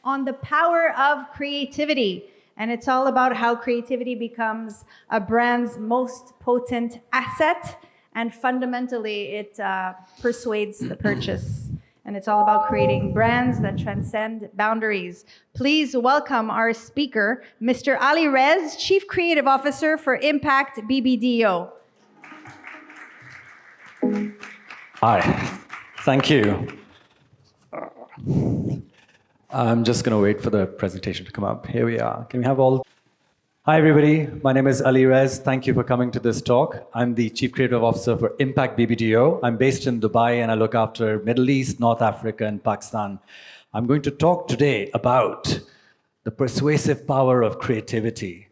on the power of creativity. And it's all about how creativity becomes a brand's most potent asset. And fundamentally, it persuades the purchase. And it's all about creating brands that transcend boundaries. Please welcome our speaker, Mr. Ali Rez, Chief Creative Officer for Impact BBDO. Hi, thank you. I'm just going to wait for the presentation to come up. Here we are. Can we have all? Hi, everybody. My name is Ali Rez. Thank you for coming to this talk. I'm the Chief Creative Officer for Impact BBDO. I'm based in Dubai, and I look after Middle East, North Africa, and Pakistan. I'm going to talk today about the persuasive power of creativity.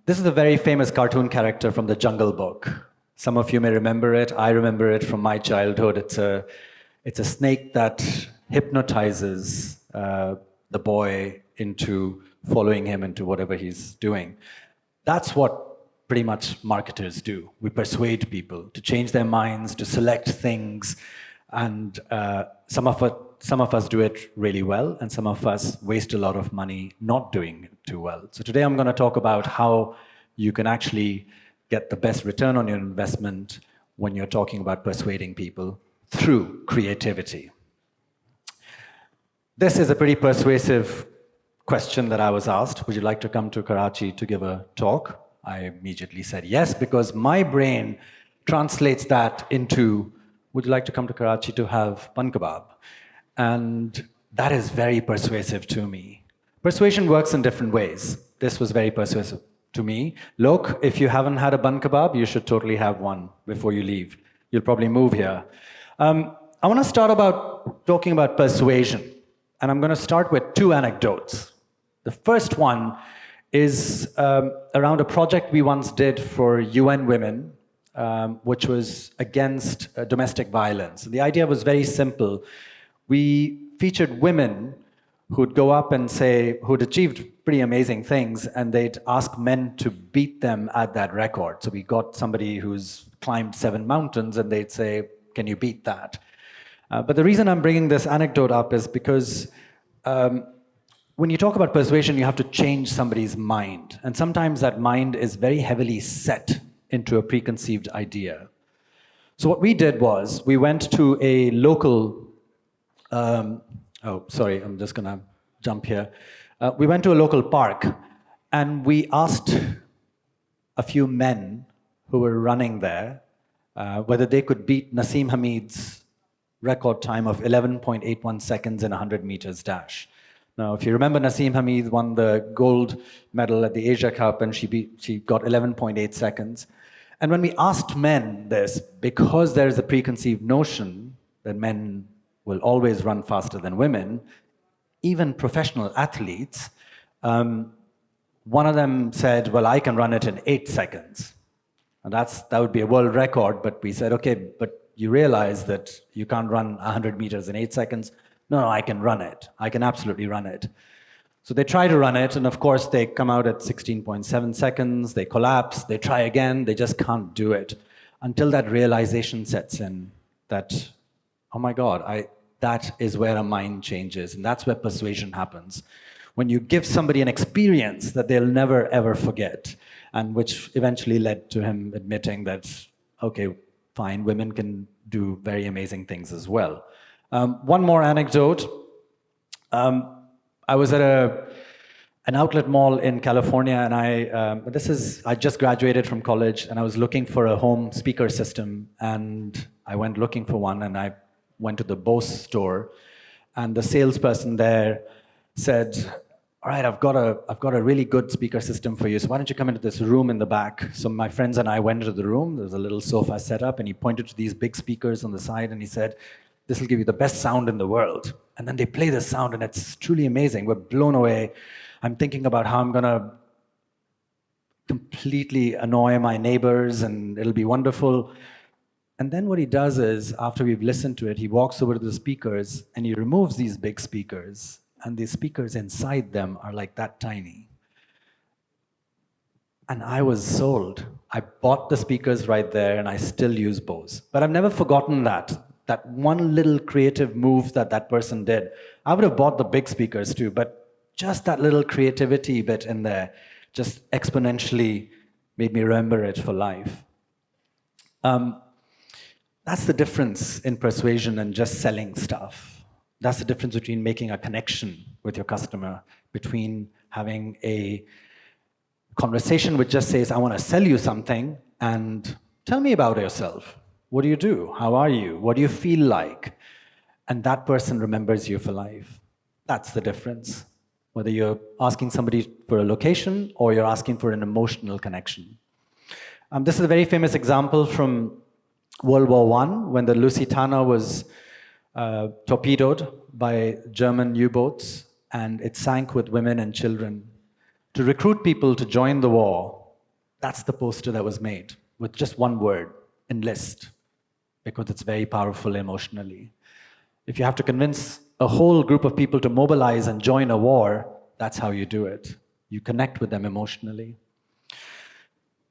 This is a very famous cartoon character from the Jungle Book. Some of you may remember it. I remember it from my childhood. It's a snake that hypnotizes the boy into following him into whatever he's doing. That's what pretty much marketers do. We persuade people to change their minds, to select things, and some of us do it really well, and some of us waste a lot of money not doing it too well. So today I'm going to talk about how you can actually get the best return on your investment when you're talking about persuading people through creativity. This is a pretty persuasive question that I was asked. Would you like to come to Karachi to give a talk? I immediately said yes, because my brain translates that into, would you like to come to Karachi to have bun kebab? And that is very persuasive to me. Persuasion works in different ways. This was very persuasive to me. Look, if you haven't had a bun kebab, you should totally have one before you leave. You'll probably move here. I want to start talking about persuasion. And I'm going to start with two anecdotes. The first one is around a project we once did for UN Women, which was against domestic violence. And the idea was very simple. We featured women who'd go up and say, who'd achieved pretty amazing things, and they'd ask men to beat them at that record. So we got somebody who's climbed 7 mountains, and they'd say, can you beat that? But the reason I'm bringing this anecdote up is because when you talk about persuasion, you have to change somebody's mind. And sometimes that mind is very heavily set into a preconceived idea. So what we did was, we went to a local, oh, sorry, I'm just going to jump here. We went to a local park, and we asked a few men who were running there whether they could beat Naseem Hamid's record time of 11.81 seconds in a 100 meters dash. Now, if you remember, Naseem Hamid won the gold medal at the Asia Cup, and she got 11.8 seconds. And when we asked men this, because there is a preconceived notion that men will always run faster than women, even professional athletes, one of them said, well, I can run it in 8 seconds. And that would be a world record, but we said, okay, but you realize that you can't run 100 meters in 8 seconds. No, I can run it. I can absolutely run it. So they try to run it, and of course they come out at 16.7 seconds, they collapse, they try again, they just can't do it. Until that realization sets in that, oh my God, that is where a mind changes, and that's where persuasion happens. When you give somebody an experience that they'll never ever forget, and which eventually led to him admitting that, okay, fine, women can do very amazing things as well. One more anecdote. I was at an outlet mall in California, and I just graduated from college, and I was looking for a home speaker system, and I went looking for one, and I went to the Bose store, and the salesperson there said, all right, I've got a really good speaker system for you, so why don't you come into this room in the back? So my friends and I went into the room. There was a little sofa set up, and he pointed to these big speakers on the side, and he said, this will give you the best sound in the world. And then they play the sound, and it's truly amazing. We're blown away. I'm thinking about how I'm going to completely annoy my neighbors, and it'll be wonderful. And then what he does is, after we've listened to it, he walks over to the speakers, and he removes these big speakers, and the speakers inside them are like that tiny. And I was sold. I bought the speakers right there, and I still use Bose. But I've never forgotten that. that one little creative move that that person did. I would have bought the big speakers too, but just that little creativity bit in there just exponentially made me remember it for life. That's the difference in persuasion and just selling stuff. That's the difference between making a connection with your customer, between having a conversation which just says, I want to sell you something, and tell me about yourself. What do you do? How are you? What do you feel like? And that person remembers you for life. That's the difference. Whether you're asking somebody for a location or you're asking for an emotional connection. This is a very famous example from World War I, when the Lusitania was torpedoed by German U-boats, and it sank with women and children. To recruit people to join the war, that's the poster that was made, with just one word, enlist, because it's very powerful emotionally. If you have to convince a whole group of people to mobilize and join a war, that's how you do it. You connect with them emotionally.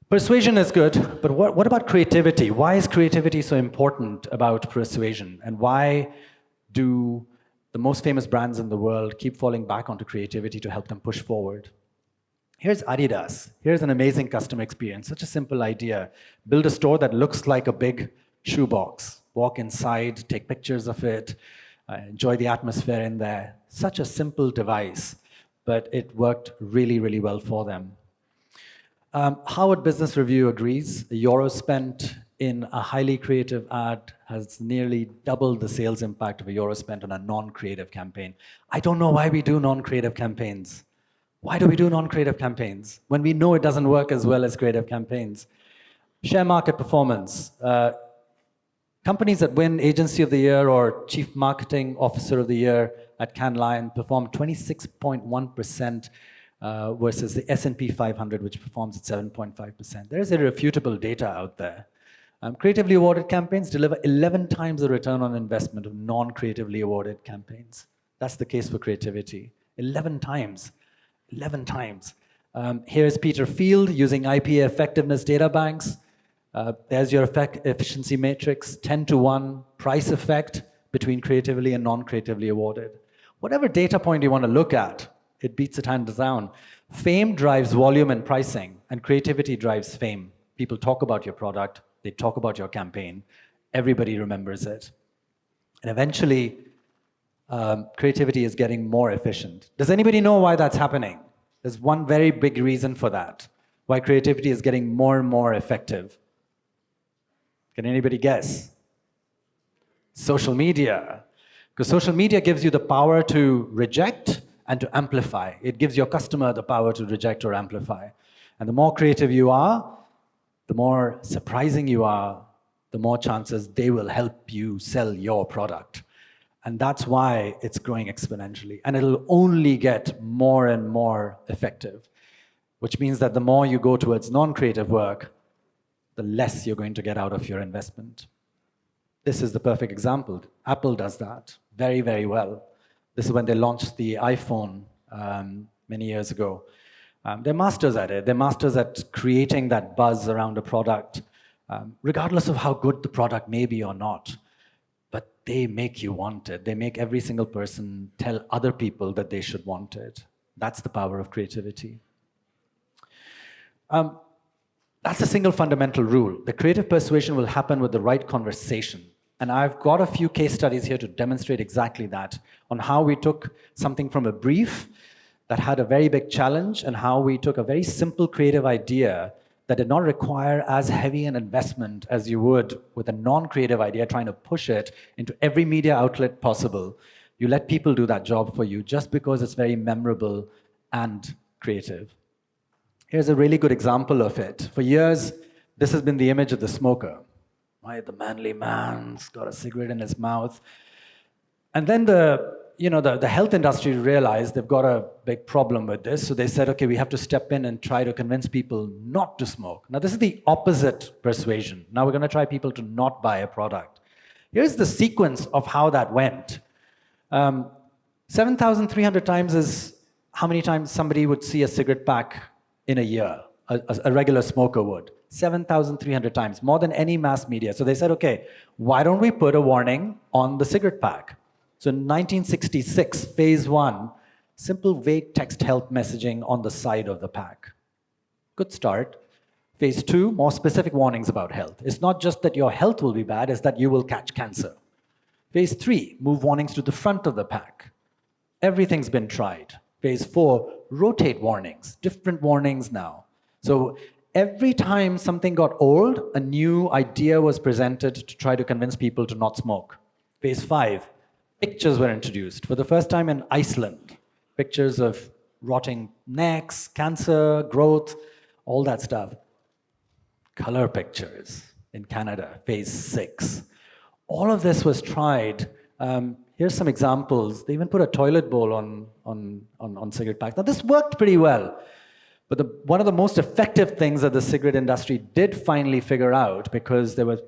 Persuasion is good, but what about creativity? Why is creativity so important about persuasion? And why do the most famous brands in the world keep falling back onto creativity to help them push forward? Here's Adidas. Here's an amazing customer experience. Such a simple idea. Build a store that looks like a big shoebox. Walk inside, take pictures of it, enjoy the atmosphere in there. Such a simple device, but it worked really, really well for them. Harvard Business Review agrees. The euro spent in a highly creative ad has nearly doubled the sales impact of a euro spent on a non-creative campaign. I don't know why we do non-creative campaigns. Why do we do non-creative campaigns when we know it doesn't work as well as creative campaigns? Share market performance. Companies that win Agency of the Year or Chief Marketing Officer of the Year at Cannes Lion perform 26.1% versus the S&P 500, which performs at 7.5%. There is irrefutable data out there. Creatively awarded campaigns deliver 11 times the return on investment of non-creatively awarded campaigns. That's the case for creativity. 11 times. 11 times. Here's Peter Field using IP effectiveness data banks. There's your efficiency matrix, 10 to 1 price effect between creatively and non-creatively awarded. Whatever data point you want to look at, it beats it hands down. Fame drives volume and pricing, and creativity drives fame. People talk about your product, they talk about your campaign, everybody remembers it. And eventually, creativity is getting more efficient. Does anybody know why that's happening? There's one very big reason for that, why creativity is getting more and more effective. Can anybody guess? Social media. Because social media gives you the power to reject and to amplify. It gives your customer the power to reject or amplify. And the more creative you are, the more surprising you are, the more chances they will help you sell your product. And that's why it's growing exponentially. And it'll only get more and more effective, which means that the more you go towards non-creative work, the less you're going to get out of your investment. This is the perfect example. Apple does that very, very well. This is when they launched the iPhone many years ago. They're masters at it. They're masters at creating that buzz around a product, regardless of how good the product may be or not. But they make you want it. They make every single person tell other people that they should want it. That's the power of creativity. That's a single fundamental rule. The creative persuasion will happen with the right conversation. And I've got a few case studies here to demonstrate exactly that, on how we took something from a brief that had a very big challenge and how we took a very simple creative idea that did not require as heavy an investment as you would with a non-creative idea trying to push it into every media outlet possible. You let people do that job for you just because it's very memorable and creative. Here's a really good example of it. For years, this has been the image of the smoker. Right? The manly man's got a cigarette in his mouth. And then the health industry realized they've got a big problem with this. So they said, okay, we have to step in and try to convince people not to smoke. Now, this is the opposite persuasion. Now we're going to try people to not buy a product. Here's the sequence of how that went. 7,300 times is how many times somebody would see a cigarette pack in a year, a regular smoker would. 7,300 times, more than any mass media. So they said, okay, why don't we put a warning on the cigarette pack? So in 1966, phase one, simple vague text health messaging on the side of the pack. Good start. Phase two, more specific warnings about health. It's not just that your health will be bad, it's that you will catch cancer. Phase three, move warnings to the front of the pack. Everything's been tried. Phase four, rotate warnings, different warnings now. So every time something got old, a new idea was presented to try to convince people to not smoke. Phase five, pictures were introduced. For the first time in Iceland, pictures of rotting necks, cancer, growth, all that stuff. Color pictures in Canada, phase six. All of this was tried. Here's some examples. They even put a toilet bowl on cigarette packs. Now, this worked pretty well. But one of the most effective things that the cigarette industry did finally figure out, because they were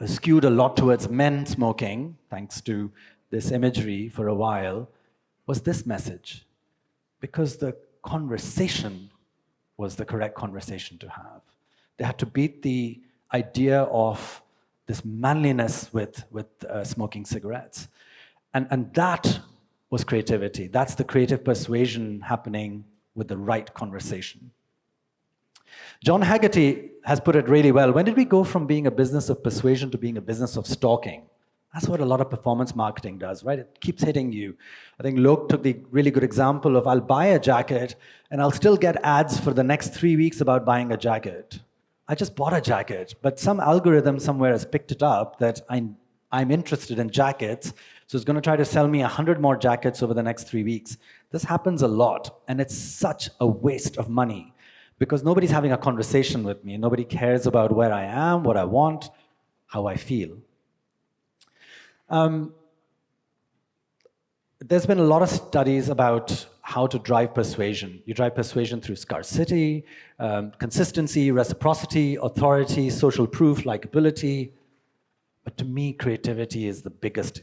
skewed a lot towards men smoking, thanks to this imagery for a while, was this message. Because the conversation was the correct conversation to have. They had to beat the idea of this manliness with smoking cigarettes. And that was creativity. That's the creative persuasion happening with the right conversation. John Haggerty has put it really well. When did we go from being a business of persuasion to being a business of stalking? That's what a lot of performance marketing does, right? It keeps hitting you. I think Lok took the really good example of, I'll buy a jacket and I'll still get ads for the next 3 weeks about buying a jacket. I just bought a jacket, but some algorithm somewhere has picked it up that I'm interested in jackets, so it's going to try to sell me 100 more jackets over the next 3 weeks. This happens a lot, and it's such a waste of money because nobody's having a conversation with me. Nobody cares about where I am, what I want, how I feel. There's been a lot of studies about how to drive persuasion. You drive persuasion through scarcity, consistency, reciprocity, authority, social proof, likability. But to me, creativity is the biggest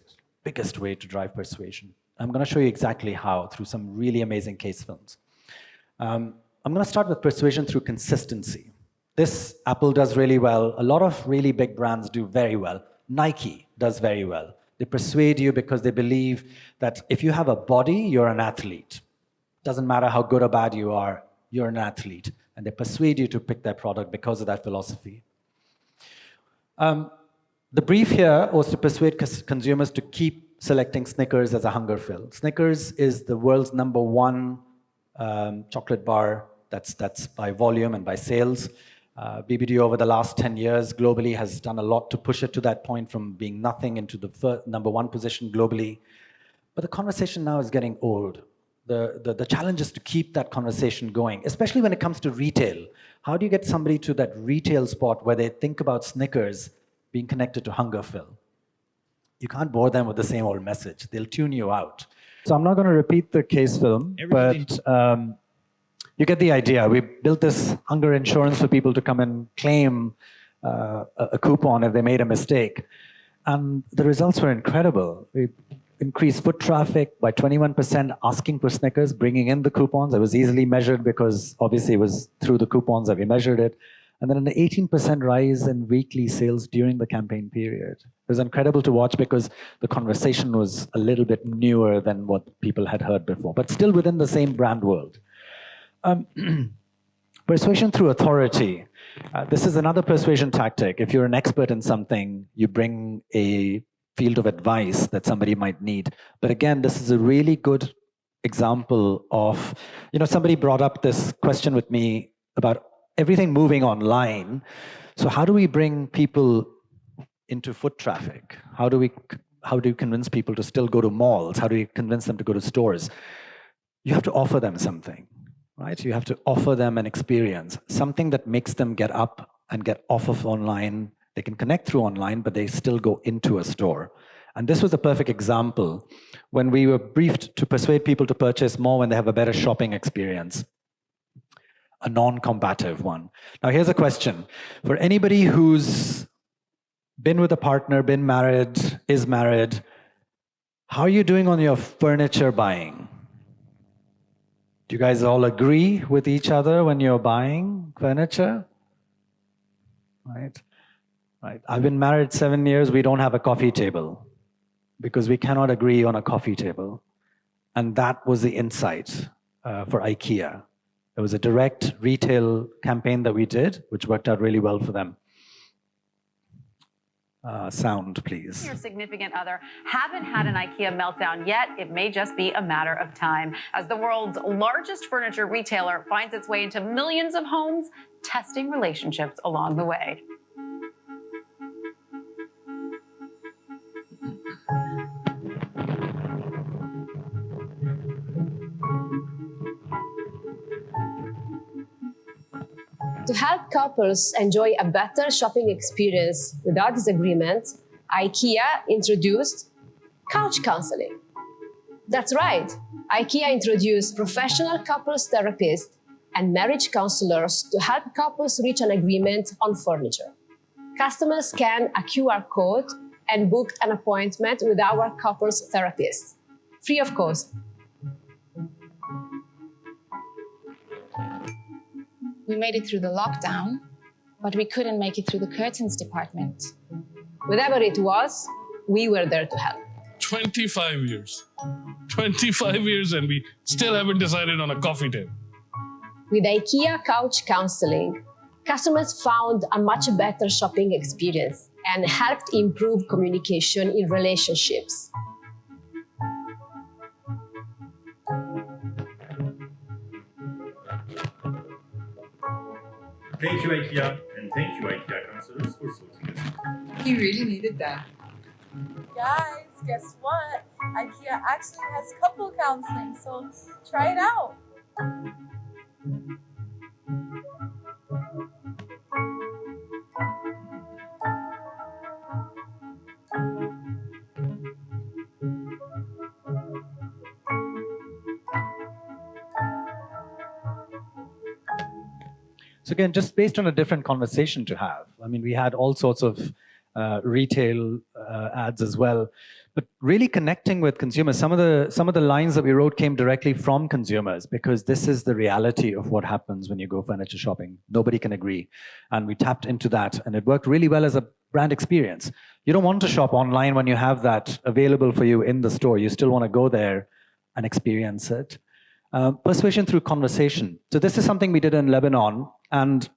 way to drive persuasion. I'm going to show you exactly how through some really amazing case films. I'm going to start with persuasion through consistency. This Apple does really well. A lot of really big brands do very well. Nike does very well. They persuade you because they believe that if you have a body, you're an athlete. Doesn't matter how good or bad you are, you're an athlete. And they persuade you to pick their product because of that philosophy. The brief here was to persuade consumers to keep selecting Snickers as a hunger fill. Snickers is the world's #1 chocolate bar that's by volume and by sales. BBDO over the last 10 years globally has done a lot to push it to that point from being nothing into the #1 position globally. But the conversation now is getting old. The challenge is to keep that conversation going, especially when it comes to retail. How do you get somebody to that retail spot where they think about Snickers being connected to hunger fill? You can't bore them with the same old message. They'll tune you out. So I'm not going to repeat the case film, but you get the idea. We built this hunger insurance for people to come and claim a coupon if they made a mistake. And the results were incredible. We increased foot traffic by 21%, asking for Snickers, bringing in the coupons. It was easily measured because obviously it was through the coupons that we measured it. And then an 18% rise in weekly sales during the campaign period. It was incredible to watch because the conversation was a little bit newer than what people had heard before, but still within the same brand world. Persuasion through authority. This is another persuasion tactic. If you're an expert in something, you bring a field of advice that somebody might need. But again, this is a really good example of, somebody brought up this question with me about everything moving online. So how do we bring people into foot traffic? How do you convince people to still go to malls? How do you convince them to go to stores? You have to offer them something, right? You have to offer them an experience, something that makes them get up and get off of online. They can connect through online, but they still go into a store. And this was a perfect example when we were briefed to persuade people to purchase more when they have a better shopping experience. A non-combative one. Now here's a question. For anybody who's been with a partner, been married, is married, how are you doing on your furniture buying? Do you guys all agree with each other when you're buying furniture? right? Right. I've been married 7 years. We don't have a coffee table because we cannot agree on a coffee table. And that was the insight for IKEA. It was a direct retail campaign that we did, which worked out really well for them. Sound, please. Your significant other haven't had an IKEA meltdown yet. It may just be a matter of time as the world's largest furniture retailer finds its way into millions of homes, testing relationships along the way. To help couples enjoy a better shopping experience without disagreement, IKEA introduced couch counseling. That's right, IKEA introduced professional couples therapists and marriage counselors to help couples reach an agreement on furniture. Customers scan a QR code and book an appointment with our couples therapist, free of cost. We made it through the lockdown, but we couldn't make it through the curtains department. Whatever it was, we were there to help. 25 years. 25 years and we still haven't decided on a coffee table. With IKEA Couch Counseling, customers found a much better shopping experience and helped improve communication in relationships. Thank you, IKEA, and thank you, IKEA counselors, for sorting us. He really needed that. Guys, guess what? IKEA actually has couple counseling, so try it out. So again, just based on a different conversation to have. I mean, we had all sorts of retail ads as well, but really connecting with consumers. Some of the lines that we wrote came directly from consumers because this is the reality of what happens when you go furniture shopping. Nobody can agree, and we tapped into that, and it worked really well as a brand experience. You don't want to shop online when you have that available for you in the store. You still want to go there and experience it. Persuasion through conversation. So this is something we did in Lebanon. And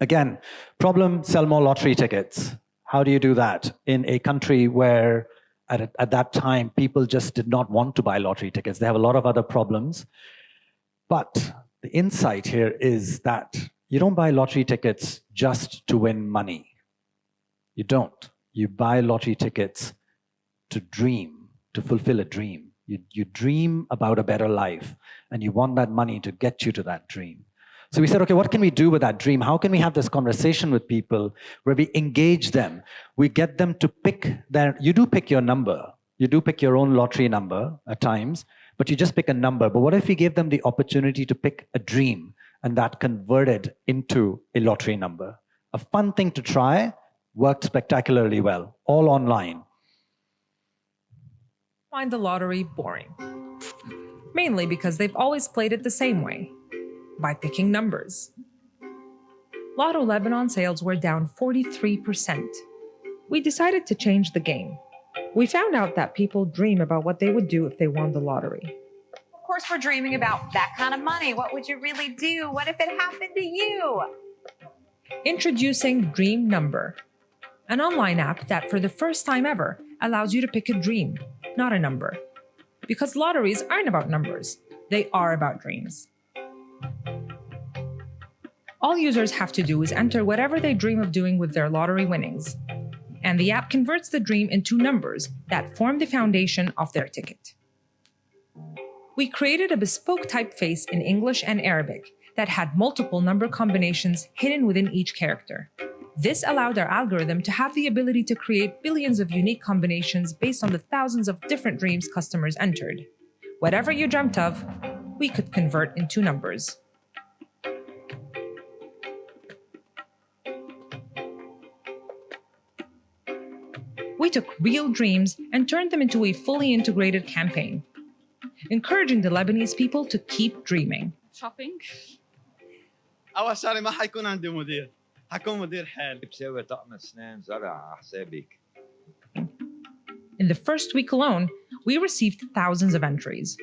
again, problem, sell more lottery tickets. How do you do that in a country where at that time, people just did not want to buy lottery tickets? They have a lot of other problems. But the insight here is that you don't buy lottery tickets just to win money. You don't. You buy lottery tickets to dream, to fulfill a dream. You dream about a better life, and you want that money to get you to that dream. So we said, okay, what can we do with that dream? How can we have this conversation with people where we engage them? We get them to pick you do pick your number. You do pick your own lottery number at times, but you just pick a number. But what if we gave them the opportunity to pick a dream and that converted into a lottery number? A fun thing to try, worked spectacularly well, all online. Find the lottery boring. Mainly because they've always played it the same way, by picking numbers. Lotto Lebanon sales were down 43%. We decided to change the game. We found out that people dream about what they would do if they won the lottery. Of course, we're dreaming about that kind of money. What would you really do? What if it happened to you? Introducing Dream Number, an online app that for the first time ever allows you to pick a dream, not a number. Because lotteries aren't about numbers, they are about dreams. All users have to do is enter whatever they dream of doing with their lottery winnings, and the app converts the dream into numbers that form the foundation of their ticket. We created a bespoke typeface in English and Arabic that had multiple number combinations hidden within each character. This allowed our algorithm to have the ability to create billions of unique combinations based on the thousands of different dreams customers entered. Whatever you dreamt of, we could convert into numbers. We took real dreams and turned them into a fully integrated campaign, encouraging the Lebanese people to keep dreaming. Shopping. أول شهر ما حيكون عندي مدير. حكون مدير حالي بسوي طقم اسنان زرع على حسابك. In the first week alone, we received thousands of entries.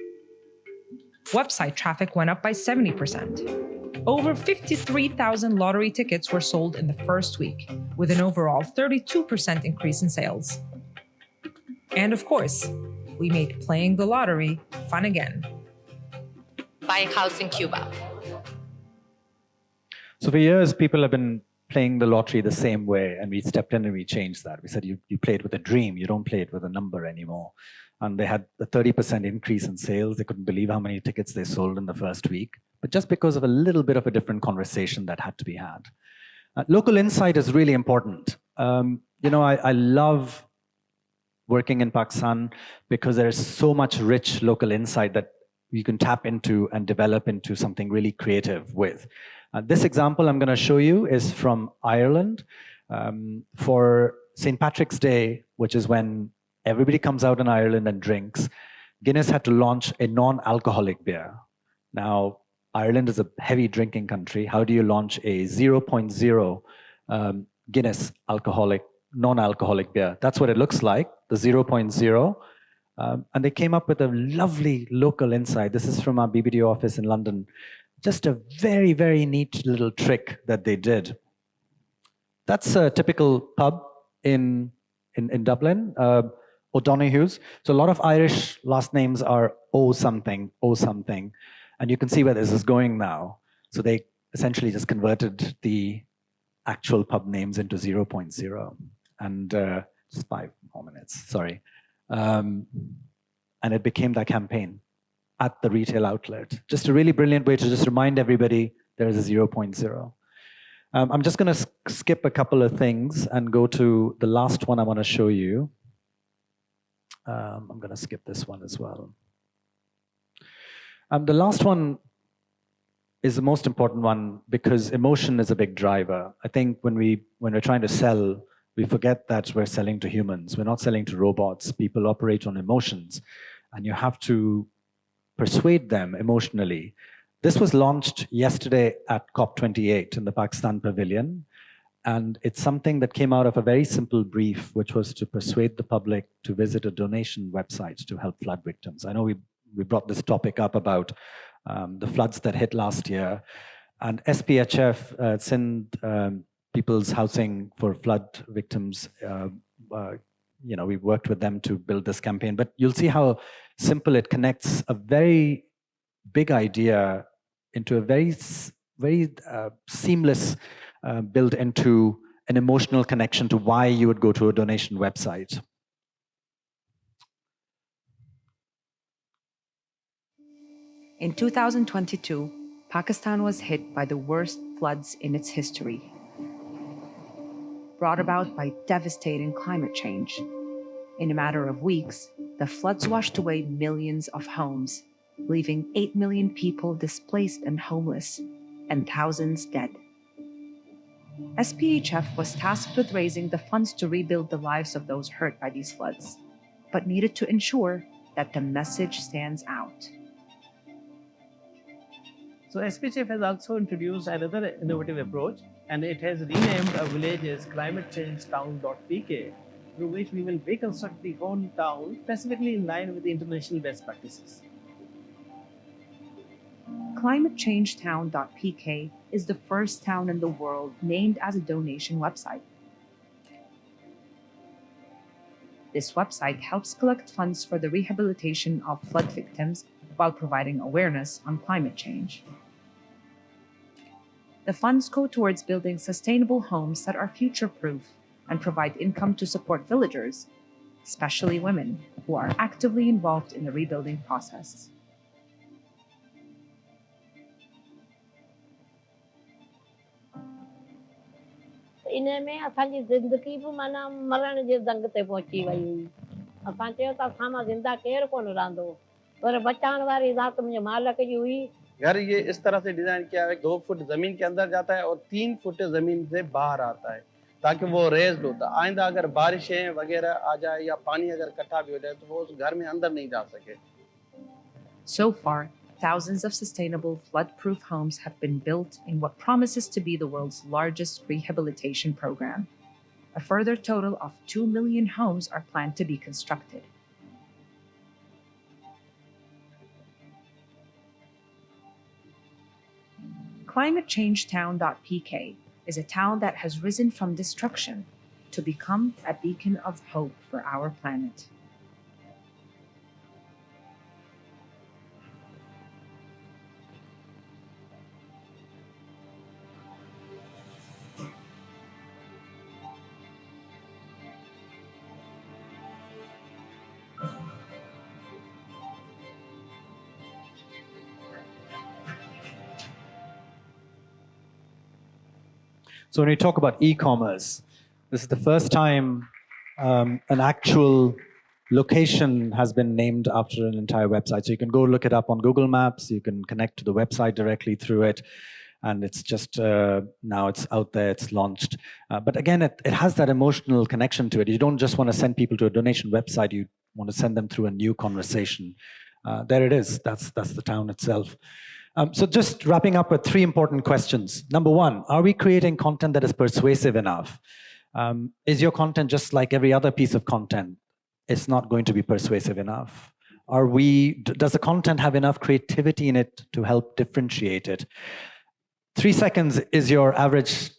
Website traffic went up by 70%. Over 53,000 lottery tickets were sold in the first week, with an overall 32% increase in sales. And of course, we made playing the lottery fun again. Buying house in Cuba. So for years, people have been playing the lottery the same way, and we stepped in and we changed that. We said, you play it with a dream, you don't play it with a number anymore. And they had a 30% increase in sales. They couldn't believe how many tickets they sold in the first week, but just because of a little bit of a different conversation that had to be had. Local insight is really important. I love working in Pakistan because there's so much rich local insight that you can tap into and develop into something really creative with. This example I'm going to show you is from Ireland. For St. Patrick's Day, which is when everybody comes out in Ireland and drinks, Guinness had to launch a non-alcoholic beer. Now, Ireland is a heavy drinking country. How do you launch a 0.0 Guinness non-alcoholic beer? That's what it looks like, the 0.0. And they came up with a lovely local insight. This is from our BBDO office in London. Just a very, very neat little trick that they did. That's a typical pub in Dublin, O'Donoghue's. So a lot of Irish last names are O something. And you can see where this is going now. So they essentially just converted the actual pub names into 0.0. And just 5 more minutes, sorry. And it became that campaign at the retail outlet. Just a really brilliant way to just remind everybody there is a 0.0. I'm just going to skip a couple of things and go to the last one I want to show you. I'm going to skip this one as well. The last one is the most important one because emotion is a big driver. I think when we're trying to sell, we forget that we're selling to humans. We're not selling to robots. People operate on emotions, and you have to persuade them emotionally. This was launched yesterday at COP28 in the Pakistan Pavilion, and it's something that came out of a very simple brief, which was to persuade the public to visit a donation website to help flood victims. I know we brought this topic up about the floods that hit last year, and SPHF, Sindh People's Housing for Flood Victims, we worked with them to build this campaign. But you'll see how simple it connects a very big idea into a very seamless build into an emotional connection to why you would go to a donation website. In 2022, Pakistan was hit by the worst floods in its history, brought about by devastating climate change. In a matter of weeks, the floods washed away millions of homes, leaving 8 million people displaced and homeless, and thousands dead. SPHF was tasked with raising the funds to rebuild the lives of those hurt by these floods, but needed to ensure that the message stands out. So SPHF has also introduced another innovative approach, and it has renamed a village as climatechangetown.pk, through which we will reconstruct the whole town specifically in line with the international best practices. Climatechangetown.pk is the first town in the world named as a donation website. This website helps collect funds for the rehabilitation of flood victims while providing awareness on climate change. The funds go towards building sustainable homes that are future-proof and provide income to support villagers, especially women, who are actively involved in the rebuilding process. इनमें असांजी ज़िंदगी बि माना मरण जे दंग ते पहुची वई हुई। असां चयो त असां मां ज़िंदा केरु कोन रहंदो, पर बचाइण वारी ज़ात मुंहिंजे मालिक जी हुई। घर ये इस तरह से डिजाइन किया है, 2 फुट जमीन के अंदर जाता है और 3 फुट जमीन से बाहर आता है, ताकि वो रेज्ड होता है। आइंदा अगर बारिशें वगैरह आ जाए या पानी अगर इकट्ठा भी हो जाए तो वो उस घर में अंदर नहीं जा सके। So far, thousands of sustainable flood-proof homes have been built in what promises to be the world's largest rehabilitation program. A further total of 2 million homes are planned to be constructed. ClimateChangeTown.pk is a town that has risen from destruction to become a beacon of hope for our planet. So when we talk about e-commerce, this is the first time an actual location has been named after an entire website. So you can go look it up on Google Maps, you can connect to the website directly through it, and it's just, now it's out there, it's launched. But again, it has that emotional connection to it. You don't just want to send people to a donation website, you want to send them through a new conversation. There it is, that's the town itself. So just wrapping up with 3 important questions. Number 1, are we creating content that is persuasive enough? Is your content just like every other piece of content? It's not going to be persuasive enough. Does the content have enough creativity in it to help differentiate it? 3 seconds is your average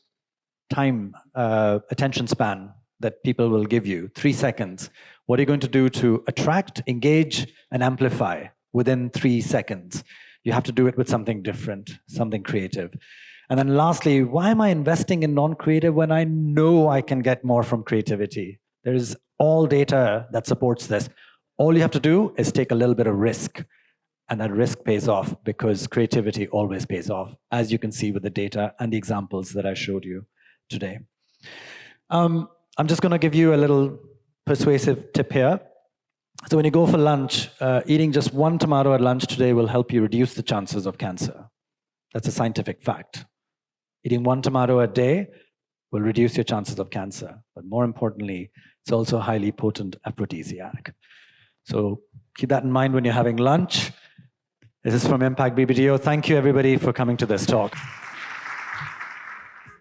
time, attention span that people will give you. 3 seconds. What are you going to do to attract, engage, and amplify within 3 seconds? You have to do it with something different, something creative. And then lastly, why am I investing in non-creative when I know I can get more from creativity? There is all data that supports this. All you have to do is take a little bit of risk, and that risk pays off because creativity always pays off, as you can see with the data and the examples that I showed you today. I'm just going to give you a little persuasive tip here. So when you go for lunch, eating just 1 tomato at lunch today will help you reduce the chances of cancer. That's a scientific fact. Eating 1 tomato a day will reduce your chances of cancer. But more importantly, it's also a highly potent aphrodisiac. So keep that in mind when you're having lunch. This is from Impact BBDO. Thank you, everybody, for coming to this talk.